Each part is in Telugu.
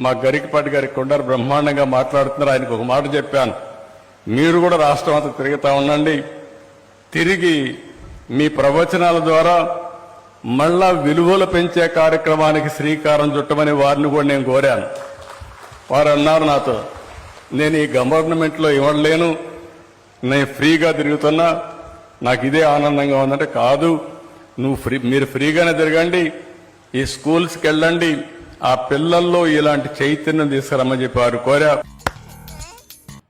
మా గరికపాటి గారి కొండరు బ్రహ్మాండంగా మాట్లాడుతున్నారు. ఆయనకు ఒక మాట చెప్పాను, మీరు కూడా రాష్ట్రం అంతా తిరుగుతూ ఉండండి, తిరిగి మీ ప్రవచనాల ద్వారా మళ్ళా విలువలు పెంచే కార్యక్రమానికి శ్రీకారం చుట్టమని వారిని కూడా నేను కోరాను. వారు అన్నారు నాతో, నేను ఈ గవర్నమెంట్లో ఇవ్వలేను, నేను ఫ్రీగా తిరుగుతున్నా, నాకు ఇదే ఆనందంగా ఉందంటే, కాదు మీరు ఫ్రీగానే తిరగండి, ఈ స్కూల్స్కి వెళ్ళండి, ఆ పిల్లల్లో ఇలాంటి చైతన్యం తీసుకురమ్మని చెప్పి వారు కోరారు.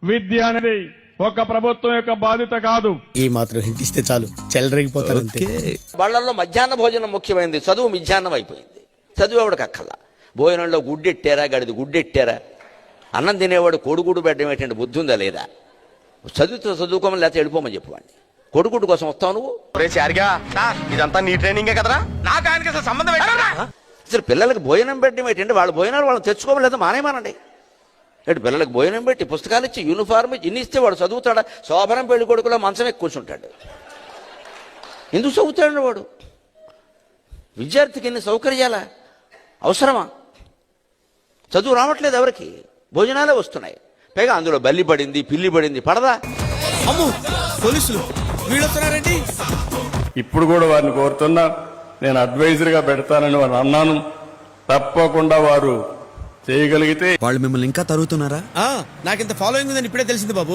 విద్య అనేది ఒక ప్రభుత్వం యొక్క బాధ్యత కాదు. ఈ మాత్రం హింట్ ఇస్తే చాలు చెలరేగిపోతారు. వాళ్ళల్లో మధ్యాహ్న భోజనం ముఖ్యమైనది, చదువు మిధ్యాహ్నం అయిపోయింది. చదువు ఎవడికి అక్కల్లా. భోజనంలో గుడ్డెట్టారా, గడిది గుడ్డెట్టారా, అన్నం తినేవాడు కోడిగుడ్డు పెట్టడం ఏంటంటే బుద్ధి ఉందా లేదా? చదువుకోమని లేకపోతే వెళ్ళిపోమని చెప్పండి. కొడుకుడు కోసం వస్తావు నువ్వు? ఇదంతా నీ ట్రైనింగే కదరా, నాకు ఆయనకి అసలు సంబంధం అసలు పిల్లలకి భోజనం పెట్టడం ఏంటంటే వాళ్ళ భోజనాలు వాళ్ళని తెచ్చుకోమని లేదా మానేమానండి. అంటే పిల్లలకు భోజనం పెట్టి పుస్తకాలు ఇచ్చి యూనిఫార్మ్ ఇచ్చి ఇన్ని ఇస్తే వాడు చదువుతాడా? శోభనం పెళ్లి కొడుకులో మంచం ఎక్కి కూర్చుంటాడు. ఎందుకు చదువుతాడు వాడు? విద్యార్థికి ఎన్ని సౌకర్యాలా అవసరమా? చదువు రావట్లేదు ఎవరికి, భోజనాలే వస్తున్నాయి. పైగా అందులో బల్లి పడింది, పిల్లి పడింది, పడదా? పోలీసులు వీళ్ళొస్తున్నారండి. ఇప్పుడు కూడా వారిని కోరుతున్నా, నేను అడ్వైజర్గా పెడతానని వారు అన్నాను. తప్పకుండా వారు చేయగలిగితే. వాళ్ళు మిమ్మల్ని ఇంకా తరుగుతున్నారా? నాకింత ఫాలోయింగ్ ఉందని ఇప్పుడే తెలిసింది బాబు.